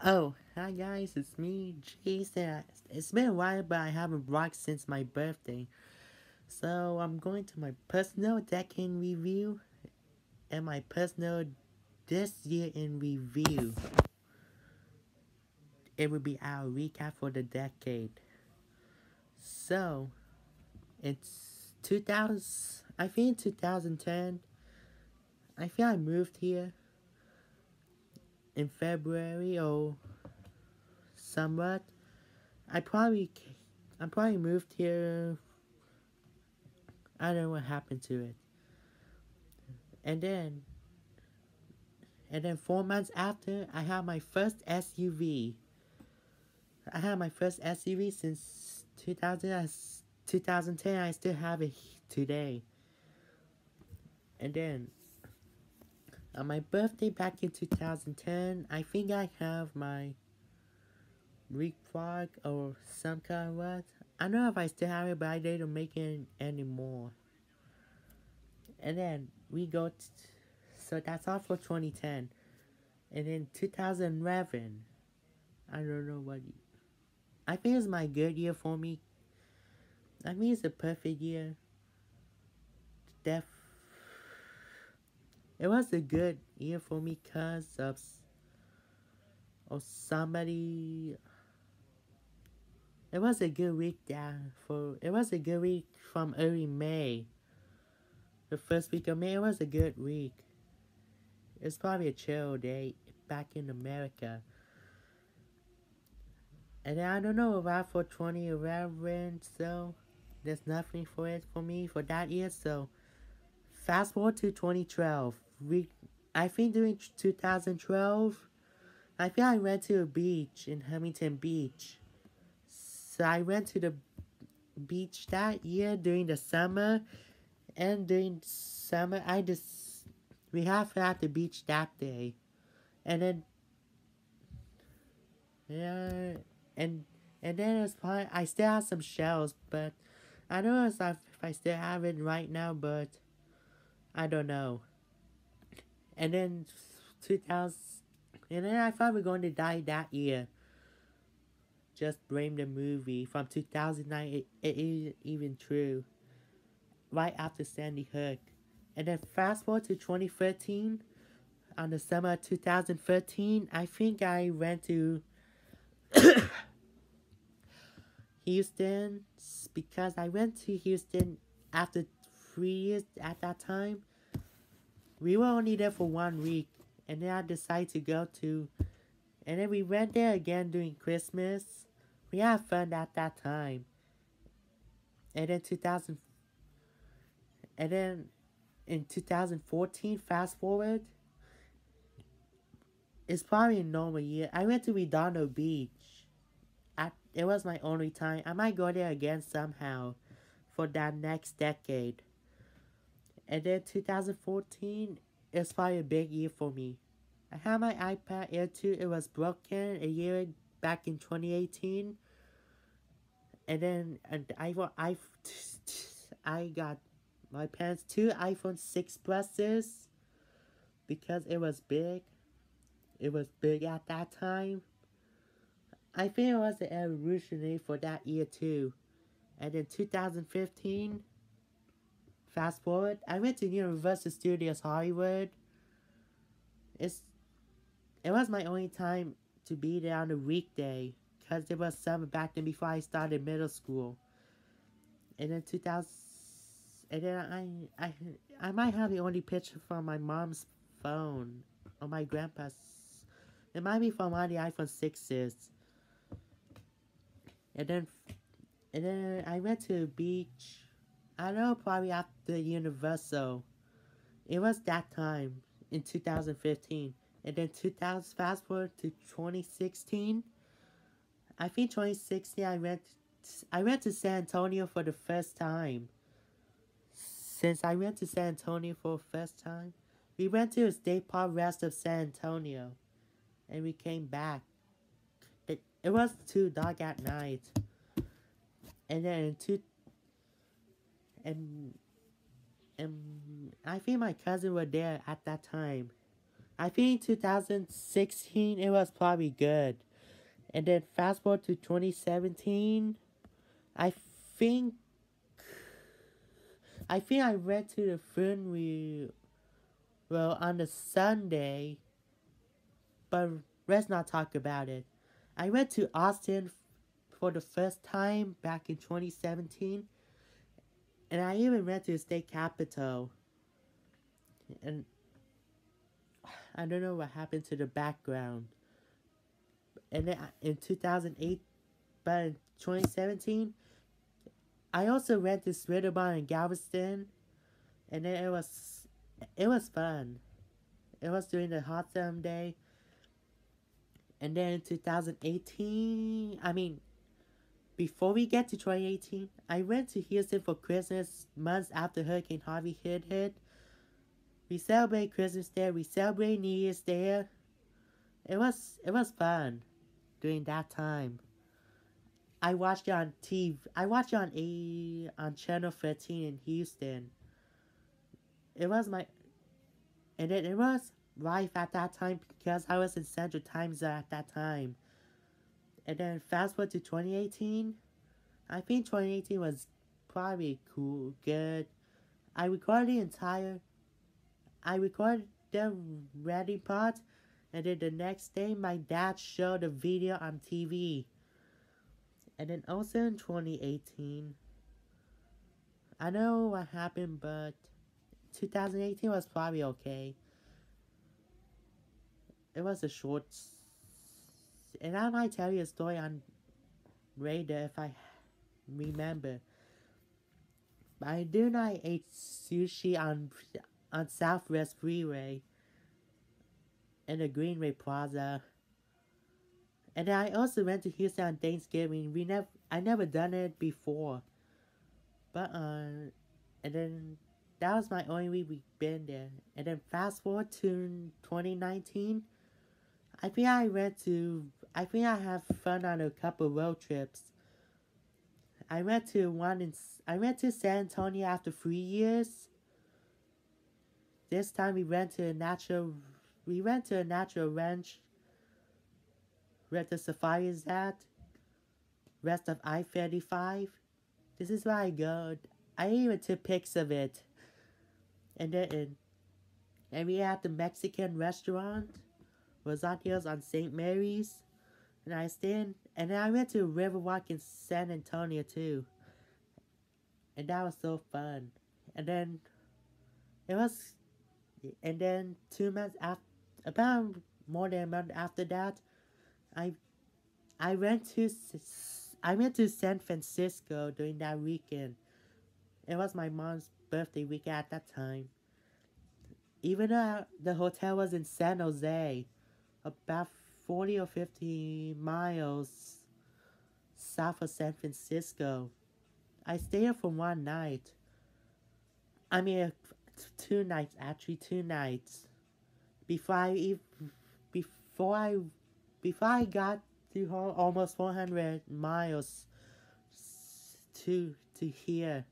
Oh, hi guys, it's me, Jason. It's been a while, but I haven't vlogged since my birthday. So I'm going to my personal decade review and my personal this year in review. It will be our recap for the decade. So it's 2000. I think 2010. I feel I moved here in February or somewhat. I probably I probably moved here. I don't know what happened to it. And then And then 4 months after, I had my first SUV. I had my first SUV since 2010. I still have it today. And then, on my birthday back in 2010, I think I have my vlog or some kind of what. I don't know if I still have it, but I didn't make it anymore. And then, so that's all for 2010. And then 2011, I don't know what. I think it's my good year for me. I mean, it's a perfect year. Def. It was a good year for me because of somebody. It was a good week It was a good week from early May. The first week of May, it was a good week. It's probably a chill day back in America. And then I don't know about for 2011, so there's nothing for it for me for that year. So fast forward to 2012. I think during 2012, I think I went to a beach in Huntington Beach. So I went to the beach that year during the summer, and during summer we have at the beach that day, and then yeah, and and then it's fine. I still have some shells, but I don't know if I still have it right now, but I don't know. And then 2000, and then I thought we were going to die that year. Just blame the movie from 2009. It isn't even true. Right after Sandy Hook. And then fast forward to 2013. On the summer of 2013, I think I went to Houston because I went to Houston after 3 years at that time. We were only there for 1 week, and then I decided to go to, and then we went there again during Christmas. We had fun at that time. And then 2000, and then in 2014, fast forward, it's probably a normal year. I went to Redondo Beach. It was my only time. I might go there again somehow for that next decade. And then 2014 is probably a big year for me. I had my iPad Air 2. It was broken a year back in 2018. And then I got my parents 2 iPhone 6 Pluses because it was big. It was big at that time. I think it was the evolutionary for that year too. And in 2015, fast forward, I went to Universal Studios Hollywood. It was my only time to be there on a weekday because it was summer back then before I started middle school. And then 2000, and then I might have the only picture from my mom's phone or my grandpa's. It might be from one of the iPhone 6s. And then I went to the beach. I don't know, probably after Universal. It was that time in 2015. And then 2000, fast forward to 2016. I think 2016 I went to San Antonio for the first time. Since I went to San Antonio for the first time, we went to the state park rest of San Antonio. And we came back. It was too dark at night. And then and I think my cousin were there at that time. I think 2016 it was probably good. And then fast forward to 2017, I think I went to the film on the Sunday, but let's not talk about it. I went to Austin for the first time back in 2017, and I even went to the state capitol. And I don't know what happened to the background. And then in 2008, but in 2017, I also went to Switterbar in Galveston, and then it was fun. It was during the hot summer day. And then in 2018, before we get to 2018, I went to Houston for Christmas months after Hurricane Harvey hit. We celebrate Christmas there. We celebrate New Year's there. It was fun during that time. I watched it on TV. I watched it on Channel 13 in Houston. It was it was live at that time because I was in Central Time Zone at that time. And then fast forward to 2018. I think 2018 was probably cool, good. I recorded the ready part, and then the next day my dad showed the video on TV. And then also in 2018, I know what happened, but 2018 was probably okay. It was a short, and I might tell you a story on radar if I remember. But I do not eat sushi on Southwest Freeway in the Greenway Plaza. And then I also went to Houston on Thanksgiving. I never done it before. But and then that was my only week we've been there. And then fast forward to 2019. I think I have fun on a couple road trips. I went to San Antonio after 3 years. This time we went to a natural ranch where the safari is at, west of I-35. This is where I go. I even took pics of it. And we had the Mexican restaurant, Rosant Hills on St. Mary's. And then I went to Riverwalk in San Antonio too. And that was so fun. And then 2 months after, about more than a month after that, I went to San Francisco during that weekend. It was my mom's birthday weekend at that time. Even though the hotel was in San Jose, about 40 or 50 miles south of San Francisco. I stayed for one night. 2 nights actually, 2 nights. Before I got to home, almost 400 miles to here.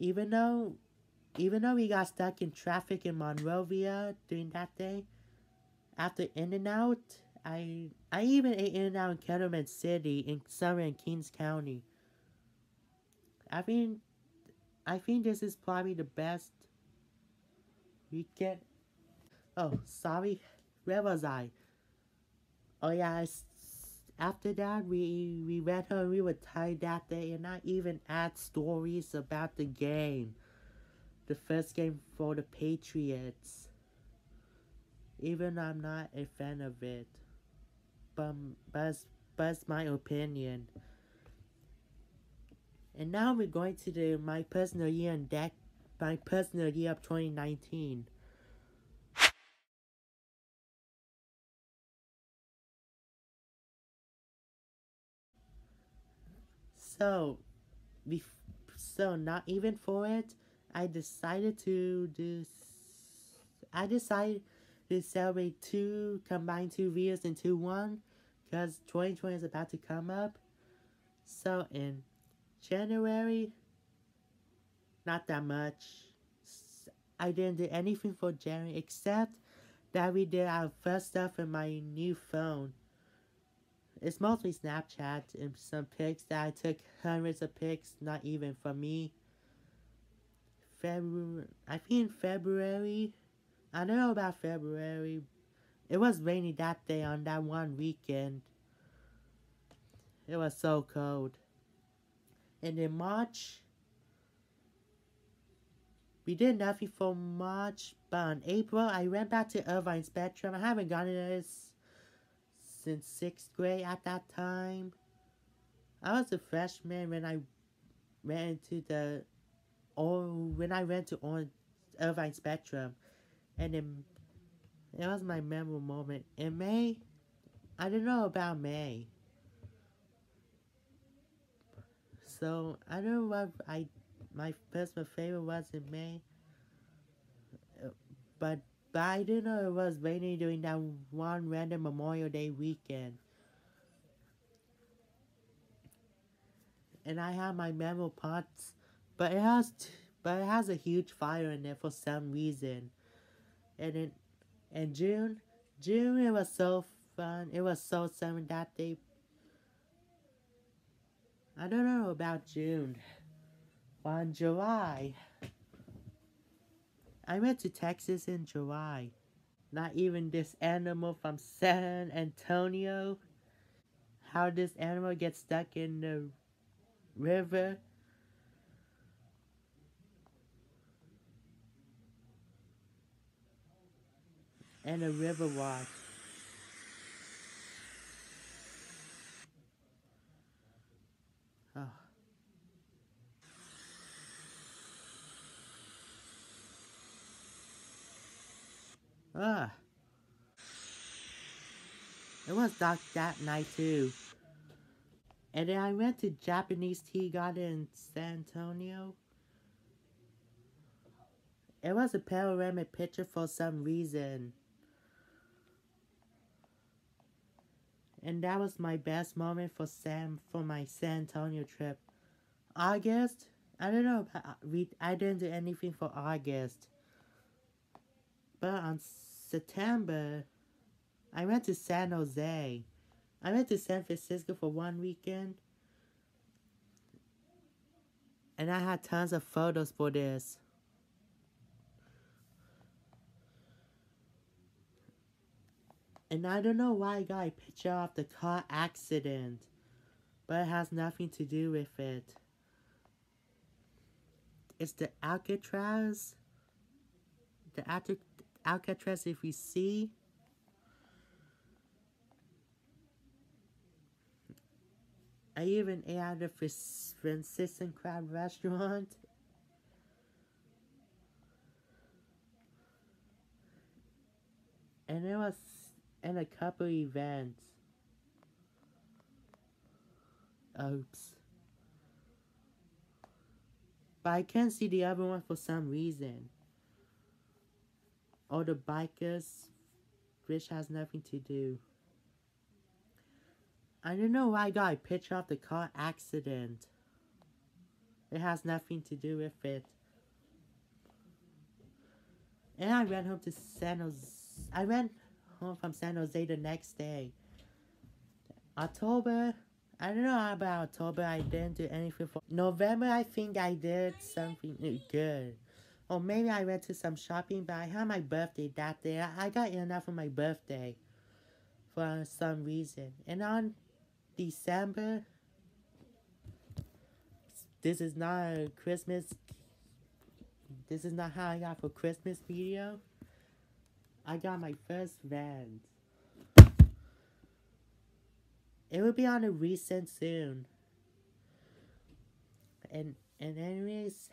Even though we got stuck in traffic in Monrovia during that day, after In-N-Out, I even ate In-N-Out in Kettleman City in somewhere in Kings County. I think this is probably the best weekend. Oh, sorry. Where was I? Oh yeah, after that we went home. We were tired that day, and I even add stories about the game, the first game for the Patriots. Even though I'm not a fan of it, but it's my opinion. And now we're going to my personal year of 2019. So, not even for it, I decided to celebrate combine 2 videos into one, because 2020 is about to come up. So in January, not that much. I didn't do anything for January except that we did our first stuff in my new phone. It's mostly Snapchat and some pics that I took hundreds of pics, not even for me. I think February. I don't know about February. It was rainy that day on that one weekend. It was so cold. And in March, we did nothing for March, but in April, I went back to Irvine Spectrum. I haven't gone to this since 6th grade at that time. I was a freshman when I went to Irvine Spectrum. And it was my memorable moment. In May, I don't know about May. So, I don't know what my personal favorite was in May. But I didn't know it was raining during that one random Memorial Day weekend. And I have my memorable parts, but it has a huge fire in it for some reason. And in June it was so fun. It was so summer that day. I don't know about June. But in July, I went to Texas in July. Not even this animal from San Antonio. How this animal gets stuck in the river. And a river wash. Oh. Ah. It was dark that night too. And then I went to Japanese Tea Garden in San Antonio. It was a panoramic picture for some reason. And that was my best moment for my San Antonio trip. August? I don't know. I didn't do anything for August. But on September, I went to San Jose. I went to San Francisco for one weekend. And I had tons of photos for this. And I don't know why I got a picture of the car accident. But it has nothing to do with it. It's the Alcatraz. The Alcatraz, if you see. I even ate at a Franciscan crab restaurant. And it was in a couple events. Oops. But I can't see the other one for some reason. Or the bikers, which has nothing to do. I don't know why I got a picture of the car accident. It has nothing to do with it. And I went home to San Jose. I went home from San Jose the next day. October, I don't know about October. I didn't do anything for November. I think I did something good. Or maybe I went to some shopping, but I had my birthday that day. I got enough for my birthday for some reason. And on December, this is not a Christmas. This is not how I got for Christmas video. I got my first van. It will be on a recent soon. And anyways,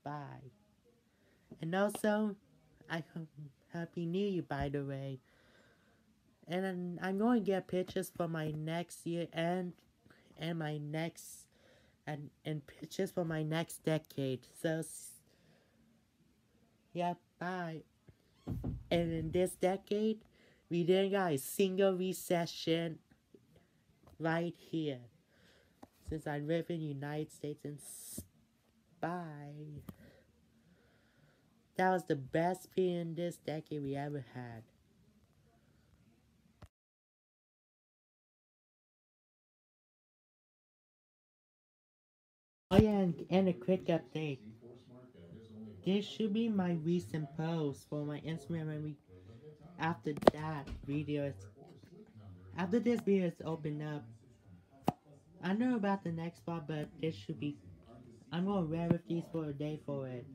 bye. And also, Happy New Year, by the way. And I'm going to get pictures for my next year and my next and pictures for my next decade. So yeah, bye. And in this decade, we didn't got a single recession right here. Since I live in the United States, and bye. that was the best speed in this decade we ever had. Oh yeah, and a quick update. This should be my recent post for my Instagram when we after that video is after this video is opened up. I know about the next spot, but this should be I'm gonna wear with these for a day for it.